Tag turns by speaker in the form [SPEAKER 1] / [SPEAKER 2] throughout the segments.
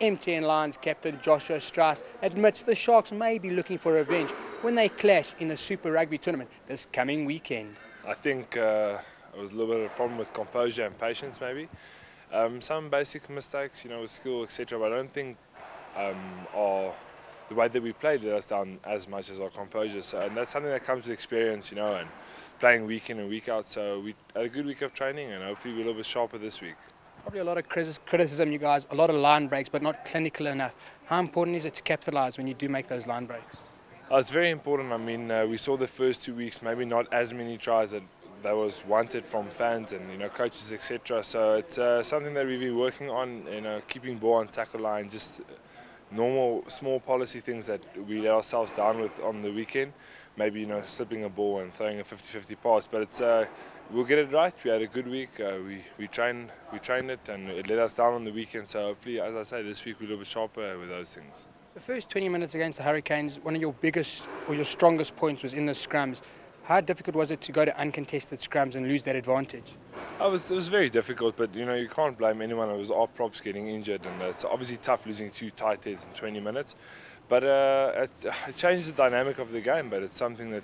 [SPEAKER 1] MTN Lions captain Joshua Strauss admits the Sharks may be looking for revenge when they clash in the Super Rugby tournament this coming weekend.
[SPEAKER 2] I think it was a little bit of a problem with composure and patience maybe. Some basic mistakes, with skill, etc. But I don't think the way that we played let us down as much as our composure. So, and that's something that comes with experience, and playing week in and week out. So we had a good week of training and hopefully we're a little bit sharper this week.
[SPEAKER 1] Probably a lot of criticism, you guys, a lot of line breaks, but not clinical enough. How important is it to capitalise when you do make those line breaks?
[SPEAKER 2] It's very important. I mean, we saw the first 2 weeks, maybe not as many tries that was wanted from fans and coaches, etc. So it's something that we've been working on. Keeping ball on tackle line, just normal small policy things that we let ourselves down with on the weekend. Maybe slipping a ball and throwing a 50-50 pass, but it's we'll get it right. We had a good week. We trained it, and it let us down on the weekend. So hopefully, as I say, this week we're a little bit sharper with those things.
[SPEAKER 1] The first 20 minutes against the Hurricanes, one of your biggest or your strongest points was in the scrums. How difficult was it to go to uncontested scrums and lose that advantage?
[SPEAKER 2] It was very difficult, but you can't blame anyone. It was our props getting injured, and it's obviously tough losing 2 tight heads in 20 minutes. But it changed the dynamic of the game. But it's something that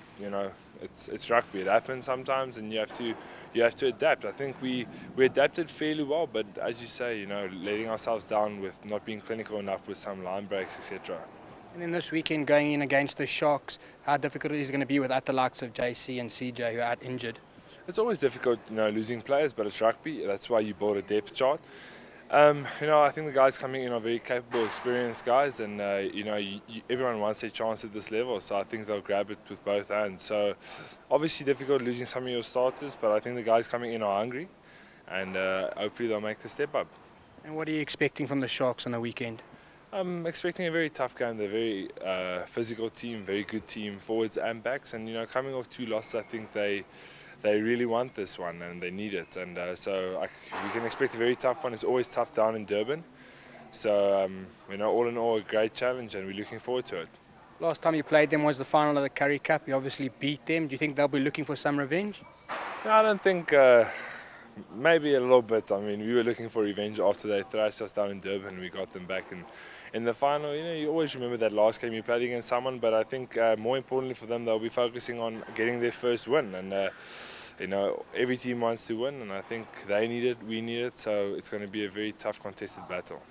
[SPEAKER 2] it's rugby. It happens sometimes, and you have to adapt. I think we adapted fairly well, but as you say, letting ourselves down with not being clinical enough with some line breaks, etc.
[SPEAKER 1] And then this weekend, going in against the Sharks, how difficult is it going to be without the likes of JC and CJ who are out injured?
[SPEAKER 2] It's always difficult, losing players, but it's rugby. That's why you build a depth chart. I think the guys coming in are very capable, experienced guys, and everyone wants their chance at this level. So I think they'll grab it with both hands. So obviously difficult losing some of your starters, but I think the guys coming in are hungry, and hopefully they'll make the step up.
[SPEAKER 1] And what are you expecting from the Sharks on the weekend?
[SPEAKER 2] I'm expecting a very tough game. They're a very physical team, very good team, forwards and backs. And coming off 2 losses, I think they really want this one and they need it. And we can expect a very tough one. It's always tough down in Durban. So all in all, a great challenge, and we're looking forward to it.
[SPEAKER 1] Last time you played them was the final of the Curry Cup. You obviously beat them. Do you think they'll be looking for some revenge?
[SPEAKER 2] No, I don't think. Maybe a little bit. I mean, we were looking for revenge after they thrashed us down in Durban, and we got them back in the final. You always remember that last game you played against someone, but I think more importantly for them, they'll be focusing on getting their first win. And every team wants to win, and I think they need it, we need it. So it's going to be a very tough contested battle.